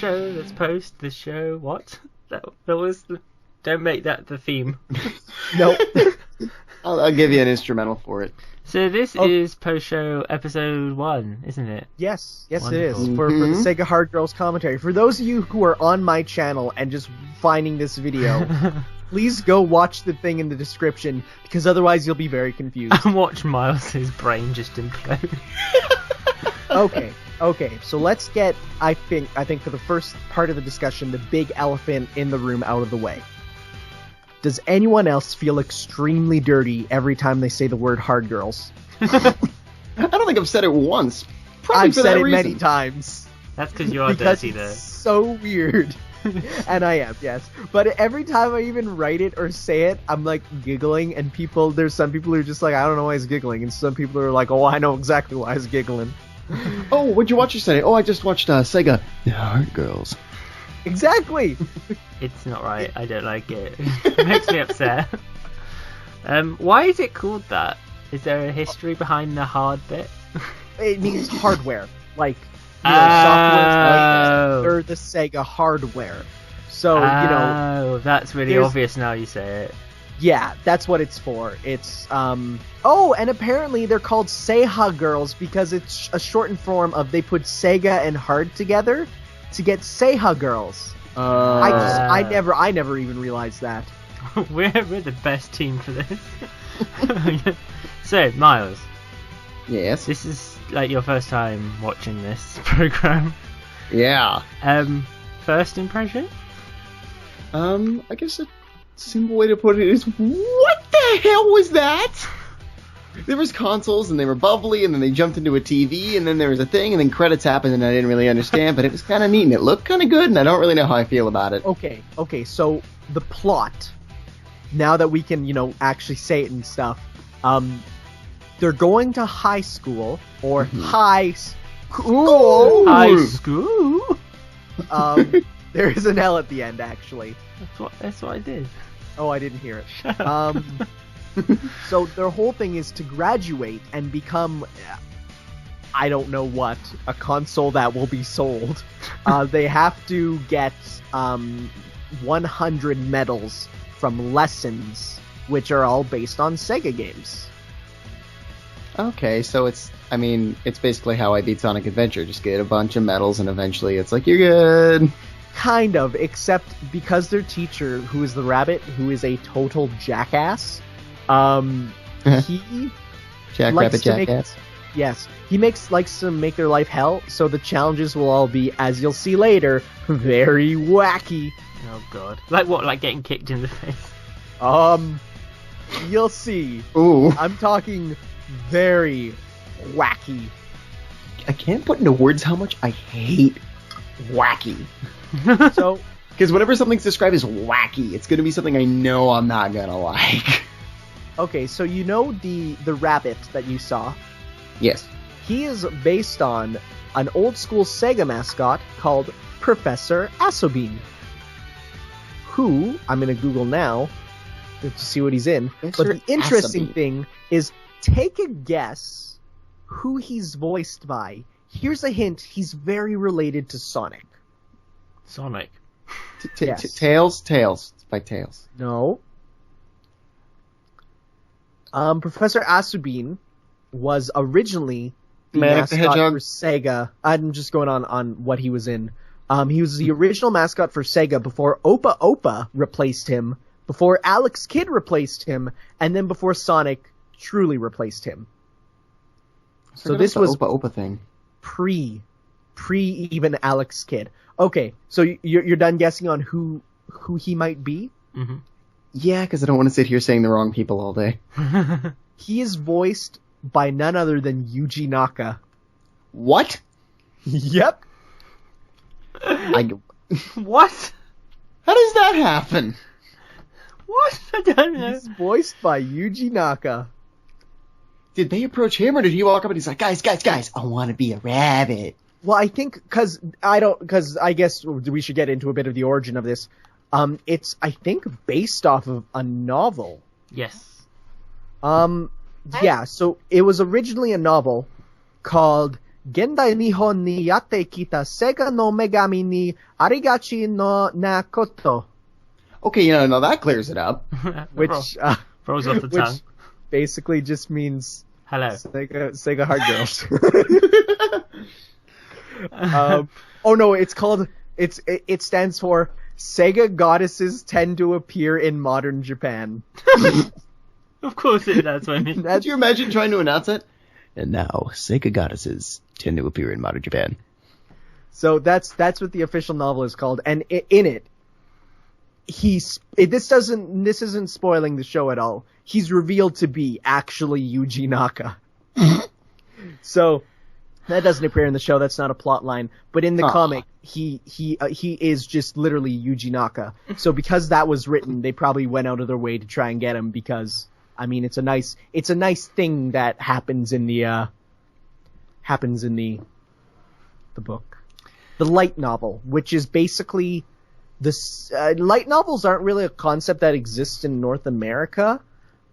show. Let's post the show. What? That was. Don't make that the theme. Nope. I'll give you an instrumental for it. So this is post-show episode 1, isn't it? Yes, Wonderful. it is. For the SEGA Hard Girls commentary. For those of you who are on my channel and just finding this video, please go watch the thing in the description, because otherwise you'll be very confused. And watch Miles's brain just implode. Okay, so let's get, I think for the first part of the discussion, the big elephant in the room out of the way. Does anyone else feel extremely dirty every time they say the word hard girls? I don't think I've said it once. Probably I've said it many times. That's because you are dirty, though. It's so weird. And I am, yes. But every time I even write it or say it, I'm like giggling, and there's some people who are just like, I don't know why he's giggling, and some people are like, oh, I know exactly why he's giggling. Oh, what'd you watch yesterday? Oh, I just watched SEGA Hard Girls. Exactly! It's not right. I don't like it. It makes me upset. Why is it called that? Is there a history behind the hard bit? It means hardware. Like, software. They're the SEGA hardware. So, Oh, that's really obvious now you say it. Yeah, that's what it's for. It's, Oh, and apparently they're called SEGA Girls because it's a shortened form of they put Sega and Hard together to get SEGA Girls. I never even realized that. we're the best team for this. So, Miles. Yes? This is like your first time watching this program. Yeah. First impression? I guess a simple way to put it is, what the hell was that? There was consoles, and they were bubbly, and then they jumped into a TV, and then there was a thing, and then credits happened, and I didn't really understand, but it was kind of neat, and it looked kind of good, and I don't really know how I feel about it. Okay, so the plot, now that we can, actually say it and stuff, they're going to high school, or high school. High school? There is an L at the end, actually. That's what I did. Oh, I didn't hear it. So their whole thing is to graduate and become, I don't know what, a console that will be sold. They have to get 100 medals from lessons, which are all based on SEGA games. Okay, so it's basically how I beat Sonic Adventure. Just get a bunch of medals, and eventually it's like, you're good. Kind of, except because their teacher, who is the rabbit, who is a total jackass, he Jackrabbit Jackass. Yes, he likes to make their life hell, so the challenges will all be, as you'll see later, very wacky. Oh god. Like what, like getting kicked in the face? You'll see. Ooh. I'm talking very wacky. I can't put into words how much I hate wacky. So, because whenever something's described as wacky, it's going to be something I know I'm not going to like. Okay, so the rabbit that you saw? Yes. He is based on an old school Sega mascot called Professor Asobine, who, I'm going to Google now to see what he's in. Professor But the interesting Asobine. thing is, take a guess who he's voiced by. Here's a hint, he's very related to Sonic. Sonic. Yes. Tails? It's by Tails. No. Professor Asobine was originally the Manic the mascot Hedgehog? for Sega. I'm just going on what he was in. He was the original mascot for Sega before Opa Opa replaced him, before Alex Kidd replaced him, and then before Sonic truly replaced him. So this was Opa Opa thing. pre even Alex Kidd. Okay, so you're done guessing on who he might be? Mm-hmm. Yeah, because I don't want to sit here saying the wrong people all day. He is voiced by none other than Yuji Naka. What? Yep. What? How does that happen? What? I don't know. He's voiced by Yuji Naka. Did they approach him, or did he walk up and he's like, guys, I want to be a rabbit? Well, I think, because I guess we should get into a bit of the origin of this. It's, I think, based off of a novel. Yes. Yeah, so it was originally a novel called Gendai Nihon ni yatte kita Sega no Megami ni arigachi no na koto. Okay, now that clears it up. Which, rolls off the which tongue. basically just means Hello. Sega Hard Girls. Oh no, it stands for Sega Goddesses Tend to Appear in Modern Japan. Of course it does. I mean, Could you imagine trying to announce it? And now, Sega Goddesses tend to appear in modern Japan. So that's what the official novel is called, and in it, this isn't spoiling the show at all. He's revealed to be actually Yuji Naka. So that doesn't appear in the show. That's not a plot line. But in the comic, he is just literally Yuji Naka. So because that was written, they probably went out of their way to try and get him because, I mean, it's a nice thing that happens in the book. The light novel, which is basically light novels aren't really a concept that exists in North America.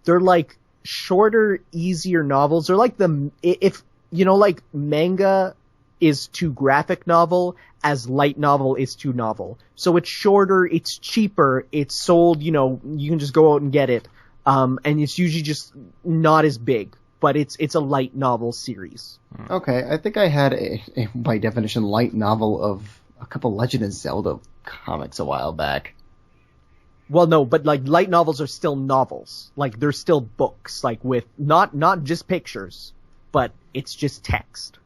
They're like shorter, easier novels. They're like like manga is to graphic novel as light novel is to novel. So it's shorter, it's cheaper, it's sold, you can just go out and get it. And it's usually just not as big, but it's a light novel series. Okay, I think I had a by definition light novel of a couple Legend of Zelda comics a while back. Well, no, but like light novels are still novels. Like they're still books, like with not just pictures, but it's just text.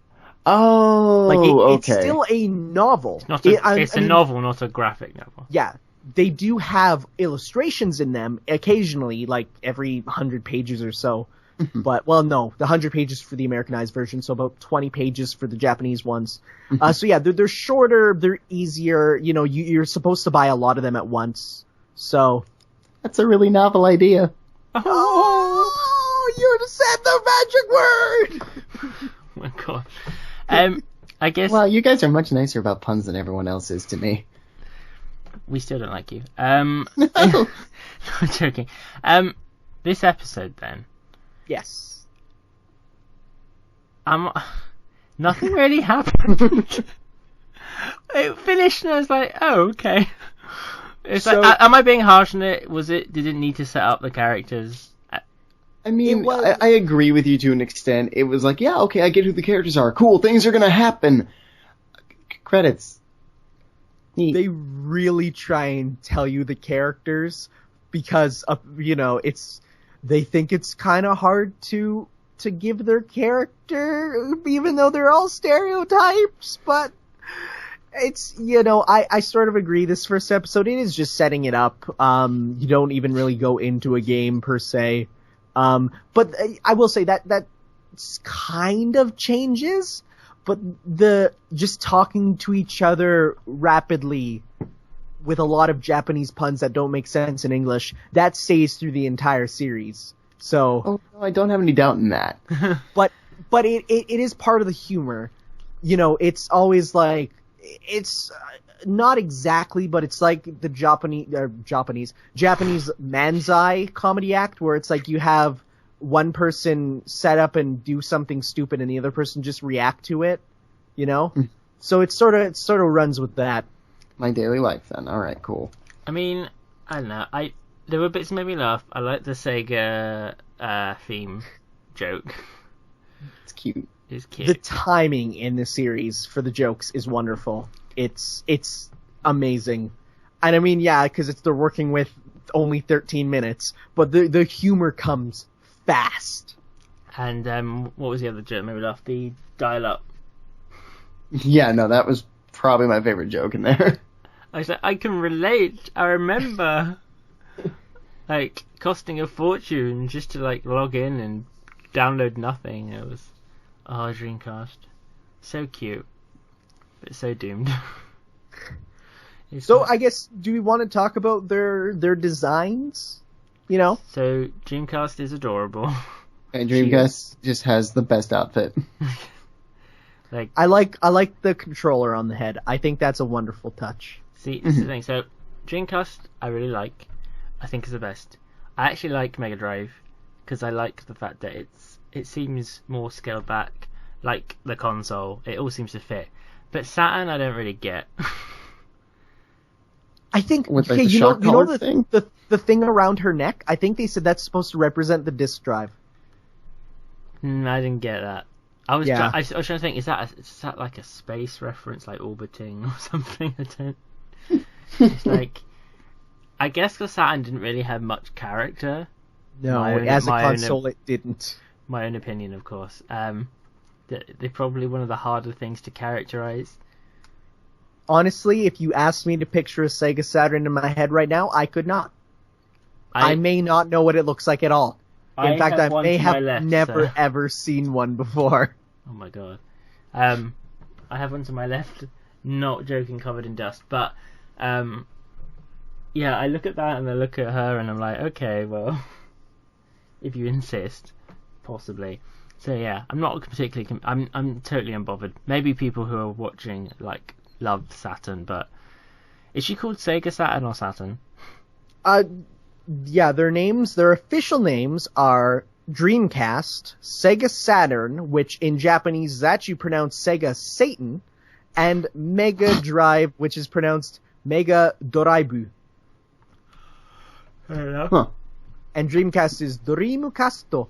Oh, like okay. It's still a novel. It's a novel, not a graphic novel. Yeah, they do have illustrations in them occasionally, like every 100 pages or so. But, well, no, the 100 pages for the Americanized version, so about 20 pages for the Japanese ones. So yeah, they're shorter, they're easier, you're supposed to buy a lot of them at once. So. That's a really novel idea. Oh, you said the magic word! Oh my god. I guess. Well, you guys are much nicer about puns than everyone else is to me. We still don't like you. No. I'm joking. This episode then. Yes. Nothing really happened. It finished and I was like, oh, okay. It's like, am I being harsh on it? Did it need to set up the characters? I mean, I agree with you to an extent. It was like, yeah, okay, I get who the characters are. Cool, things are gonna happen. Credits. Neat. They really try and tell you the characters because, they think it's kind of hard to give their character, even though they're all stereotypes, but it's, I sort of agree. This first episode, it is just setting it up. You don't even really go into a game per se. But I will say that kind of changes, but just talking to each other rapidly with a lot of Japanese puns that don't make sense in English, that stays through the entire series. So. Oh, no, I don't have any doubt in that. but it is part of the humor. It's always like, it's not exactly, but it's like the Japanese manzai comedy act where it's like you have one person set up and do something stupid and the other person just react to it, So it sort of runs with that. My daily life then. Alright, cool. I mean, I don't know. There were bits that made me laugh. I like the Sega theme joke. It's cute. It's cute. The timing in the series for the jokes is wonderful. It's amazing. And I mean, yeah, because they're working with only 13 minutes, but the humor comes fast. And what was the other joke? Maybe laugh. The dial-up. Yeah, no, that was probably my favorite joke in there. I was like, I can relate. I remember, costing a fortune just to log in and download nothing. It was, Dreamcast, so cute, but so doomed. So I guess, do we want to talk about their designs? So Dreamcast is adorable. And Dreamcast just has the best outfit. I like the controller on the head. I think that's a wonderful touch. See, this is the thing. So Dreamcast, I really like. I think is the best. I actually like Mega Drive because I like the fact that it seems more scaled back. like the console. It all seems to fit. But Saturn, I don't really get. I think With, like, okay, the you know shock collar thing? the thing around her neck. I think they said that's supposed to represent the disk drive. I didn't get that. I was Yeah. I was trying to think, is that like a space reference, like orbiting or something? I don't. It's like, I guess because Saturn didn't really have much character. No, as a console, it didn't. My own opinion, of course. They're probably one of the harder things to characterize. Honestly, if you asked me to picture a Sega Saturn in my head right now, I could not. I may not know what it looks like at all. In fact, I may have never ever seen one before. Oh my god. I have one to my left, not joking, covered in dust. But, yeah, I look at that and I look at her and I'm like, okay, well, if you insist, possibly. So yeah, I'm not particularly. I'm totally unbothered. Maybe people who are watching like love Saturn, but is she called Sega Saturn or Saturn? Yeah, their official names are Dreamcast, Sega Saturn, which in Japanese is actually pronounced Sega Satan, and Mega Drive, which is pronounced Mega Doraibu. I don't know. Huh. And Dreamcast is Dreamcasto,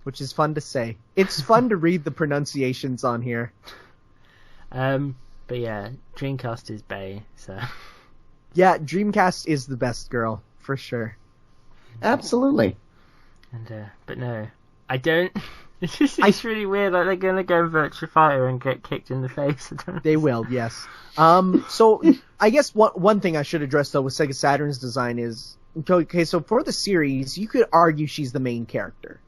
which is fun to say. It's fun to read the pronunciations on here. But yeah, Dreamcast is bae, so. Yeah, Dreamcast is the best girl, for sure. Absolutely. And but no, I don't. It's really weird. Like they're gonna go Virtua Fighter and get kicked in the face. They will, yes. So I guess one thing I should address though with Sega Saturn's design is okay. So for the series, you could argue she's the main character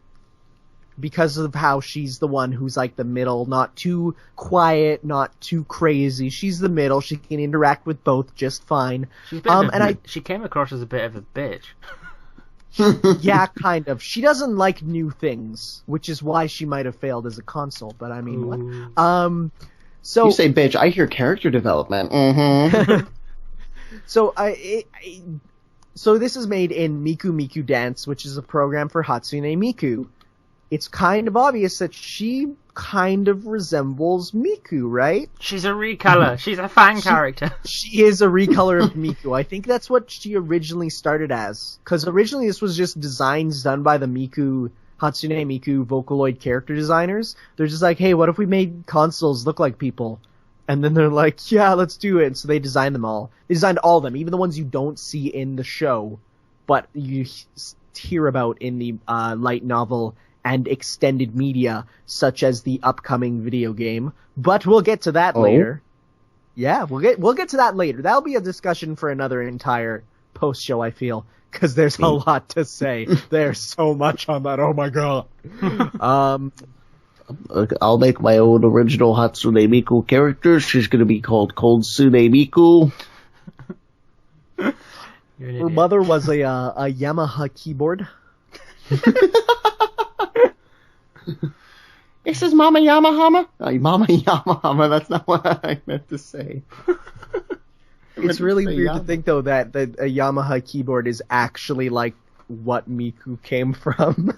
because of how she's the one who's like the middle, not too quiet, not too crazy. She's the middle. She can interact with both just fine. She came across as a bit of a bitch. Yeah, kind of. She doesn't like new things, which is why she might have failed as a console. But I mean, what? So you say bitch, I hear character development. Mm-hmm. So this is made in Miku Miku Dance, which is a program for Hatsune Miku. It's kind of obvious that she kind of resembles Miku, right? She's a recolor. She's a fan character. She is a recolor of Miku. I think that's what she originally started as. Because originally this was just designs done by the Hatsune Miku Vocaloid character designers. They're just like, hey, what if we made consoles look like people? And then they're like, yeah, let's do it. So they designed them all. They designed all of them, even the ones you don't see in the show, but you hear about in the light novel and extended media, such as the upcoming video game. But we'll get to that later. Yeah, we'll get to that later. That'll be a discussion for another entire post show, I feel, because there's a lot to say. There's so much on that. Oh my god. I'll make my own original Hatsune Miku character. She's gonna be called Koldsune Miku. Her mother was a Yamaha keyboard. This is Mama Yamahama? Mama Yamahama, that's not what I meant to say. It's really weird to think, though, that a Yamaha keyboard is actually, like, what Miku came from.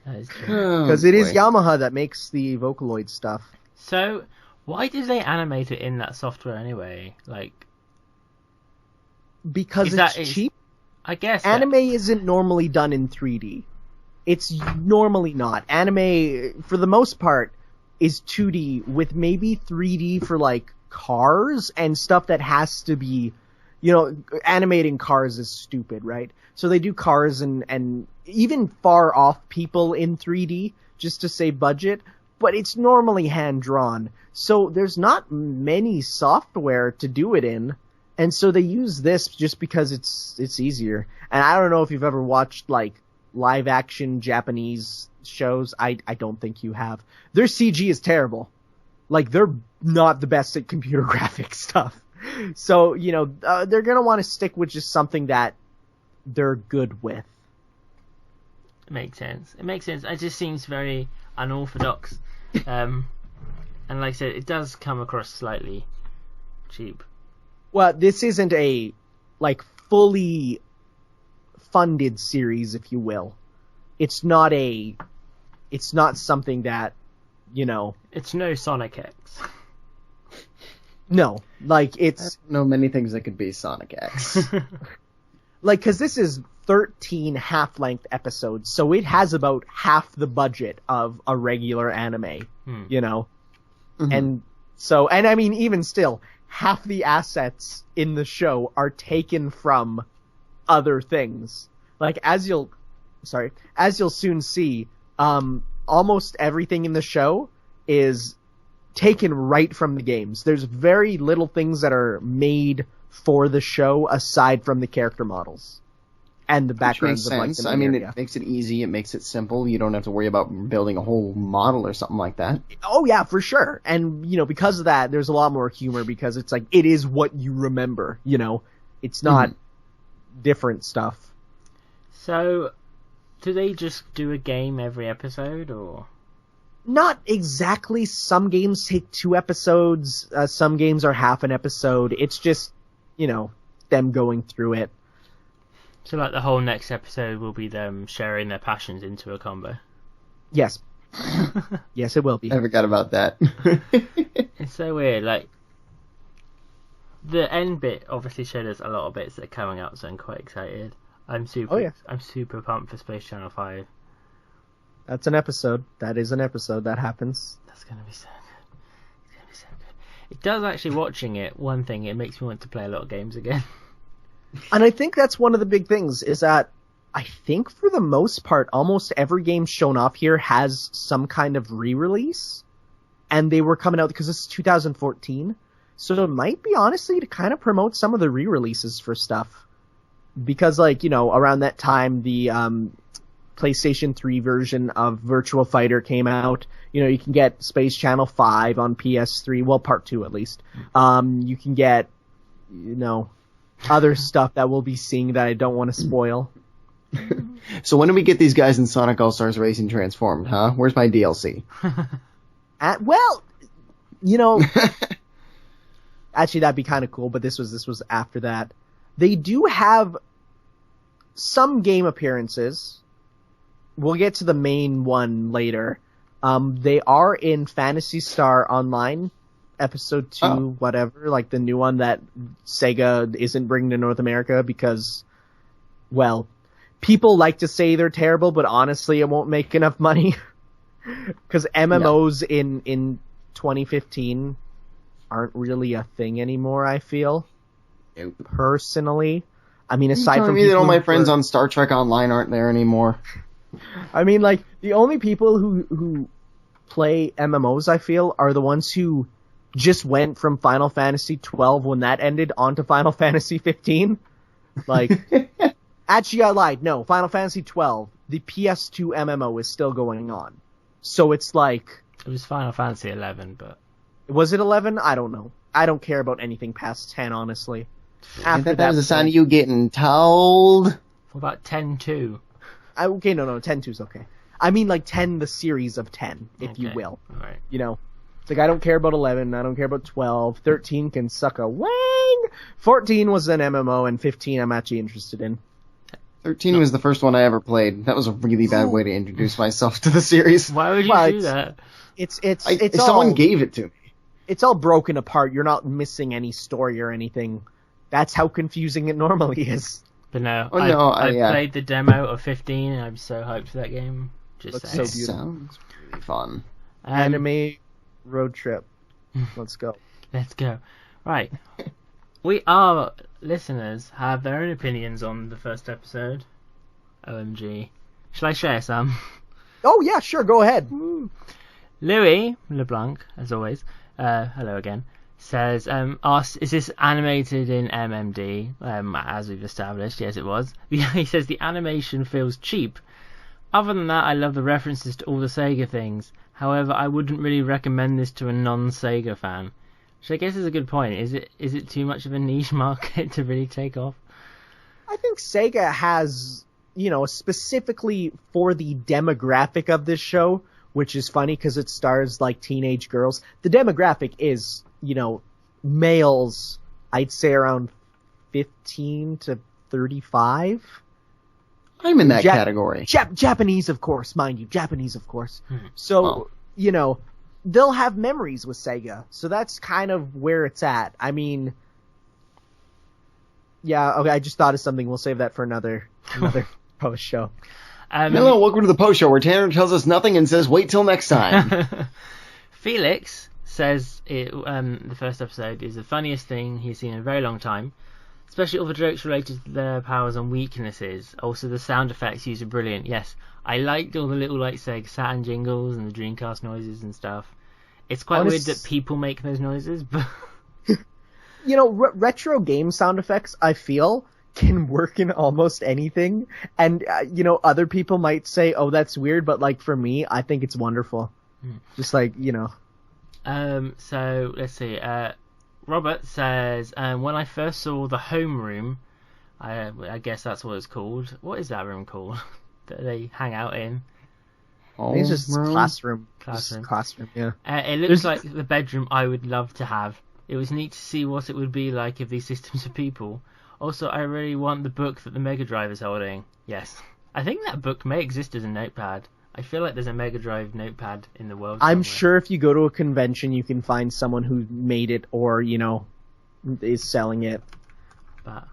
Because it is Yamaha that makes the Vocaloid stuff. So, why did they animate it in that software anyway? Like, because it's cheap? I guess. Anime isn't normally done in 3D. It's normally not. Anime, for the most part, is 2D with maybe 3D for, like, cars and stuff that has to be, animating cars is stupid, right? So they do cars and even far off people in 3D just to save budget, but it's normally hand-drawn. So there's not many software to do it in, and so they use this just because it's easier. And I don't know if you've ever watched, like, live-action Japanese shows. I don't think you have. Their CG is terrible. Like, they're not the best at computer graphics stuff. So, they're gonna want to stick with just something that they're good with. It makes sense. It just seems very unorthodox. And like I said, it does come across slightly cheap. Well, this isn't a, like, fully funded series, if you will. It's not a it's not something that, It's no Sonic X. no, like it's I don't know many things that could be Sonic X. like, because this is 13 half-length episodes, so it has about half the budget of a regular anime, Mm-hmm. And so, and I mean, even still, half the assets in the show are taken from other things. Like, as you'll soon see, almost everything in the show is taken right from the games. There's very little things that are made for the show aside from the character models and the backgrounds Which of makes like sense. the I main mean, area. it makes it easy. It makes it simple. You don't have to worry about building a whole model or something like that. Oh yeah, for sure. And because of that, there's a lot more humor because it's like it is what you remember. It's not different stuff. So, do they just do a game every episode, or? Not exactly. Some games take 2 episodes. Some games are half an episode. It's just, them going through it. So, like, the whole next episode will be them sharing their passions into a combo. Yes. Yes, it will be. I forgot about that. It's so weird. Like, the end bit obviously showed us a lot of bits that are coming up, so I'm quite excited. I'm super pumped for Space Channel 5. That's an episode. That is an episode. That happens. That's gonna be so good. It's gonna be so good. It does actually, watching it, one thing, it makes me want to play a lot of games again. And I think that's one of the big things is that I think for the most part, almost every game shown off here has some kind of re-release. And they were coming out because this is 2014. So it might be honestly to kind of promote some of the re-releases for stuff. Because around that time, the PlayStation 3 version of Virtua Fighter came out. You can get Space Channel 5 on PS3. Well, Part 2 at least. You can get, other stuff that we'll be seeing that I don't want to spoil. So when do we get these guys in Sonic All-Stars Racing transformed, huh? Where's my DLC? Actually, that'd be kind of cool, but this was after that. They do have some game appearances. We'll get to the main one later. They are in Phantasy Star Online, Episode 2, whatever, like the new one that Sega isn't bringing to North America because, well, people like to say they're terrible, but honestly, it won't make enough money. Because MMOs in 2015 aren't really a thing anymore, I feel. Nope. Personally. I mean, aside from me that all my people friends on Star Trek Online aren't there anymore. I mean, like, the only people who play MMOs, I feel, are the ones who just went from Final Fantasy 12 when that ended onto Final Fantasy 15. Like, actually, I lied. No, Final Fantasy 12, the PS2 MMO is still going on. So it's like... It was Final Fantasy 11, but... Was it 11? I don't know. I don't care about anything past 10, honestly. I think that was the sound of you getting told. What about 10-2? Okay, no, 10-2's okay. I mean, like, 10, the series of 10, if you will. Right. It's like, I don't care about 11, I don't care about 12, 13 can suck a wang! 14 was an MMO, and 15 I'm actually interested in. 13 was the first one I ever played. That was a really bad way to introduce myself to the series. Why would you do that? It's someone gave it to me. It's all broken apart. You're not missing any story or anything. That's how confusing it normally is. But no, I played the demo of 15 and I'm so hyped for that game. Just Looks saying. so beautiful. Sounds really fun. Anime road trip. Let's go. Let's go. Right. Our listeners have their own opinions on the first episode. OMG. Shall I share some? Oh yeah, sure, go ahead. Louis LeBlanc, as always, hello again, says, asks, is this animated in MMD? As we've established, yes it was. He says, the animation feels cheap. Other than that, I love the references to all the Sega things. However, I wouldn't really recommend this to a non-Sega fan. Which I guess is a good point. Is it too much of a niche market to really take off? I think Sega has, specifically for the demographic of this show, which is funny because it stars like teenage girls. The demographic is, males, I'd say around 15 to 35. I'm in that category. Japanese, of course, mind you. Japanese, of course. So, Oh. you know, they'll have memories with Sega. So that's kind of where it's at. I mean, yeah, okay, I just thought of something. We'll save that for another post show. Hello, welcome to the post show where Tanner tells us nothing and says, wait till next time. Felix says the first episode is the funniest thing he's seen in a very long time, especially all the jokes related to their powers and weaknesses. Also, the sound effects used are brilliant. Yes, I liked all the little like Sega Saturn jingles and the Dreamcast noises and stuff. It's quite weird that people make those noises, but you know, retro game sound effects, I feel, can work in almost anything. And, you know, other people might say, oh, that's weird, but, like, for me, I think it's wonderful. Just like, you know. So, let's see. Robert says, when I first saw the home room, I guess that's what it's called. What is that room called that they hang out in? It's just classroom. Classroom. Just classroom, yeah. It looks like the bedroom I would love to have. It was neat to see what it would be like if these systems were people. Also, I really want the book that the Mega Drive is holding. Yes. I think that book may exist as a notepad. I feel like there's a Mega Drive notepad in the world I'm somewhere. sure if you go to a convention, you can find someone who made it or, you know, is selling it. But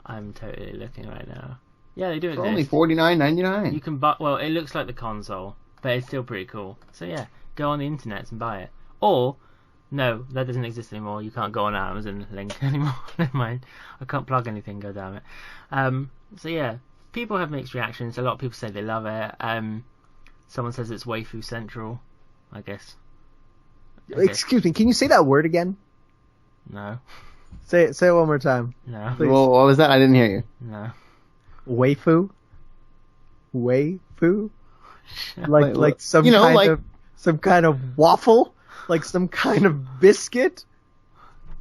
I'm totally looking right now. Yeah, they do exist. For only $49.99. You can buy... Well, it looks like the console, but it's still pretty cool. So yeah, go on the internet and buy it. Or... No, that doesn't exist anymore. You can't go on Amazon link anymore. Never mind. I can't plug anything, god damn it. So yeah, people have mixed reactions. A lot of people say they love it. Someone says it's waifu central, I guess. Excuse me, can you say that word again? No. Say it one more time. No. Please. Well, what was that? I didn't hear you. No. Waifu? Waifu? Like some you know, some kind of waffle? Like some kind of biscuit?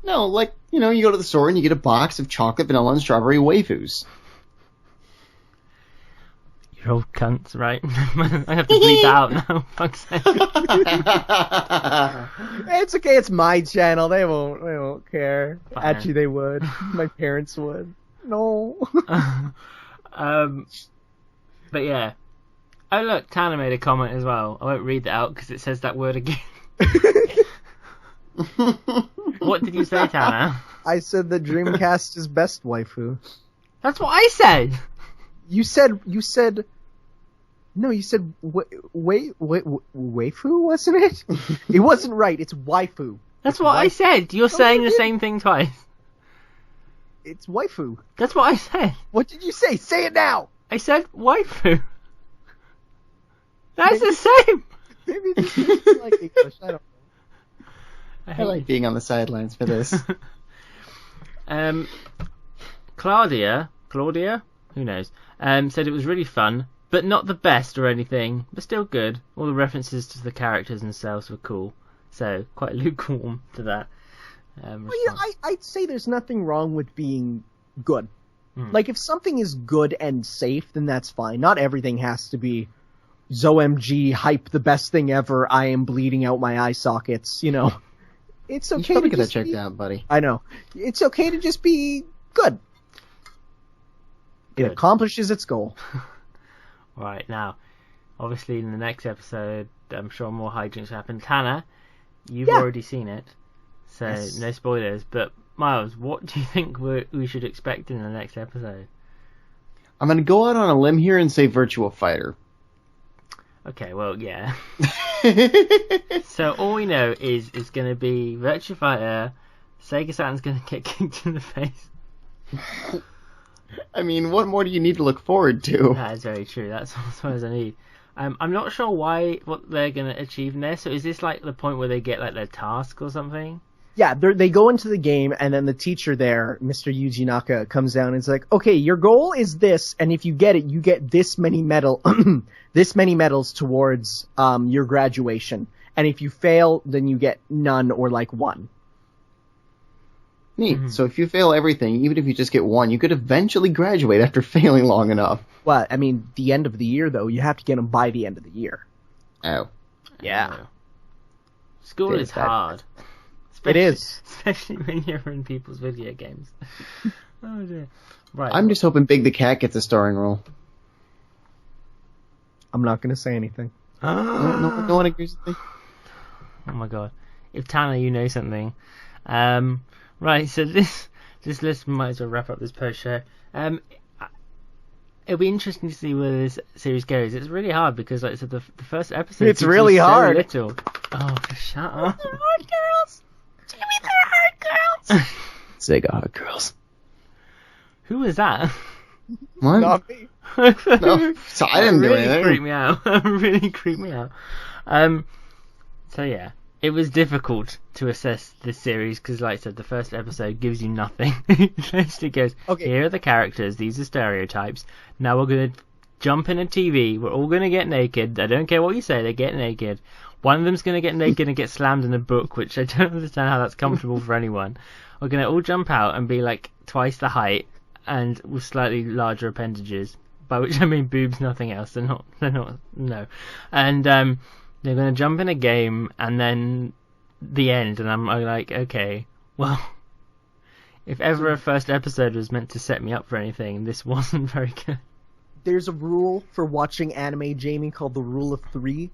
No, like, you know, you go to the store and you get a box of chocolate, vanilla, and strawberry waifus. You're all cunts, right? I have to bleep that out now. Fuck's sake. It's okay, it's my channel. They won't care. Fine. Actually, they would. My parents would. No. But yeah. Oh look, Tanner made a comment as well. I won't read that out because it says that word again. What did you say, Tanner? I said the Dreamcast is best waifu. That's what I said. You said waifu, wasn't it? It wasn't right. It's waifu. That's what I said. You're saying the same thing twice. It's waifu. That's what I said. What did you say? Say it now. I said waifu. That's the same. Maybe this is like English. I don't know. I like being on the sidelines for this. Claudia, who knows, said it was really fun, but not the best or anything, but still good. All the references to the characters themselves were cool, so quite lukewarm to that. Well, yeah, I'd say there's nothing wrong with being good. Like, if something is good and safe, then that's fine. Not everything has to be ZOMG, hype, the best thing ever, I am bleeding out my eye sockets, you know. It's okay You should probably to get that just checked be... out, buddy. I know. It's okay to just be good. It accomplishes its goal. Right, now, obviously in the next episode, I'm sure more hijinks happen. Tanner, you've already seen it, so Yes. no spoilers, but Miles, what do you think we should expect in the next episode? I'm going to go out on a limb here and say Virtua Fighter. Okay, well, yeah. So all we know is it's going to be Virtua Fighter, Sega Saturn's going to get kicked in the face. I mean, what more do you need to look forward to? That is very true. That's as much as I need. I'm not sure what they're going to achieve in there. So is this like the point where they get like their task or something? Yeah, they go into the game, and then the teacher there, Mr. Yuji Naka, comes down and is like, okay, your goal is this, and if you get it, you get this many medals towards your graduation. And if you fail, then you get none or like one. Neat. So if you fail everything, even if you just get one, you could eventually graduate after failing long enough. Well, I mean, the end of the year, though, you have to get them by the end of the year. Oh. Yeah. School It is is bad. hard. It is. Especially when you're in people's video games. Oh dear. Right. I'm just hoping Big the Cat gets a starring role. I'm not going to say anything. No one agrees with me. Oh my god. If Tanner, you know something. Right, so this list might as well wrap up this post show. It'll be interesting to see where this series goes. It's really hard because, like I said, the first episode. It's really hard. So little. Oh, shut up. They're hard girls. Jimmy, they're hard girls. SEGA HARD GIRLS. Who was that? What? Not me. No, so I didn't do really anything. Creeped me out. Really creeped me out. So yeah, it was difficult to assess this series because, like I said, the first episode gives you nothing. It basically goes, Okay. here are the characters, these are stereotypes. Now we're gonna jump in a TV. We're all gonna get naked. I don't care what you say. They get naked. One of them's gonna get naked and get slammed in a book, which I don't understand how that's comfortable for anyone. We're gonna all jump out and be like twice the height and with slightly larger appendages. By which I mean boobs, nothing else. They're not, no. And, they're gonna jump in a game and then the end, and I'm like, okay, well, if ever a first episode was meant to set me up for anything, this wasn't very good. There's a rule for watching anime, Jamie, called the rule of 3,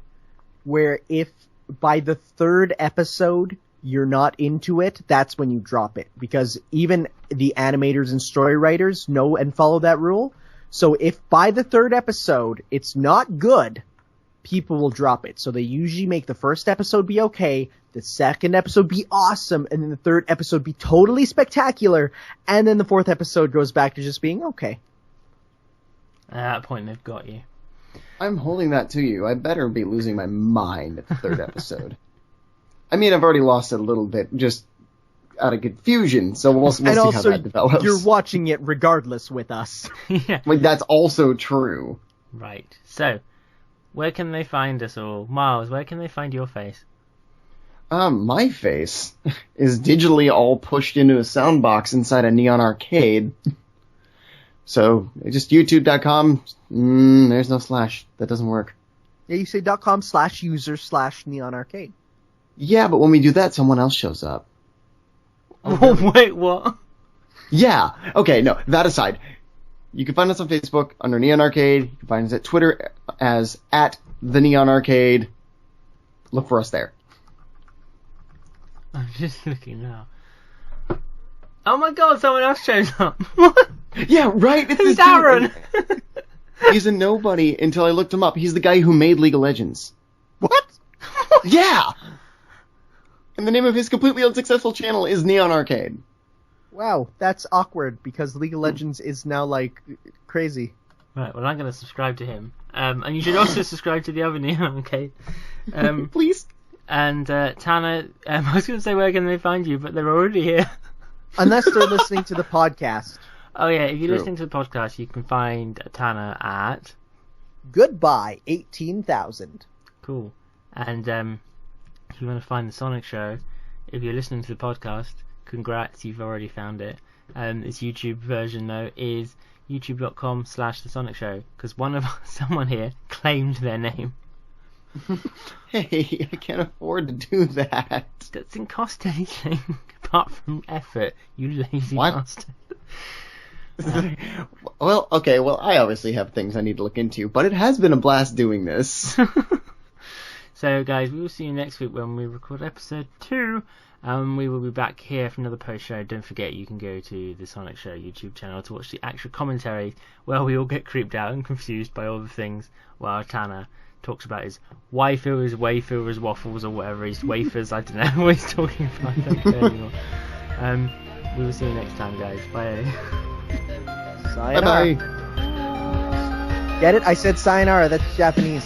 where if by the 3rd episode you're not into it, that's when you drop it. Because even the animators and story writers know and follow that rule. So if by the 3rd episode it's not good, people will drop it. So they usually make the first episode be okay, the second episode be awesome, and then the 3rd episode be totally spectacular, and then the 4th episode goes back to just being okay. At that point, they've got you. I'm holding that to you. I better be losing my mind at the 3rd episode. I mean, I've already lost it a little bit just out of confusion, so we'll see And how also, that develops. you're watching it regardless with us. Yeah. Like, that's also true. Right. So, where can they find us all? Miles, where can they find your face? My face is digitally all pushed into a sound box inside a neon arcade. So, just youtube.com. There's no slash. That doesn't work. Yeah, you say .com/user/neonarcade. Yeah, but when we do that, someone else shows up. Oh, wait, what? Yeah. Okay, no, that aside. You can find us on Facebook under Neon Arcade. You can find us at Twitter as @TheNeonArcade. Look for us there. I'm just looking now. Oh my god, someone else shows up. What? Yeah, right? It's Who's this dude. Aaron? He's a nobody until I looked him up. He's the guy who made League of Legends. What? Yeah! And the name of his completely unsuccessful channel is Neon Arcade. Wow, that's awkward because League of Legends is now like crazy. Right, well, I'm going to subscribe to him. And you should also subscribe to the other Neon, okay? Please? And Tanner, I was going to say where can they find you, but they're already here. Unless they're listening to the podcast. Oh yeah, if you're True. listening to the podcast, you can find Tanner at... Goodbye, 18,000. Cool. And if you want to find the Sonic Show, if you're listening to the podcast, congrats, you've already found it. Its YouTube version, though, is youtube.com/The Sonic Show, because someone here claimed their name. Hey, I can't afford to do that. It doesn't cost anything, apart from effort, you lazy What? bastard. Well, okay, I obviously have things I need to look into, but it has been a blast doing this. So, guys, we will see you next week when we record episode 2. We will be back here for another post show. Don't forget, you can go to the Sonic Show YouTube channel to watch the actual commentaries where we all get creeped out and confused by all the things while Tanner talks about his waifu, his wafer, his waffles, or whatever, his wafers. I don't know what he's talking about. I don't care anymore. We will see you next time, guys. Bye. Sayonara. Bye-bye. Get it? I said sayonara. That's Japanese.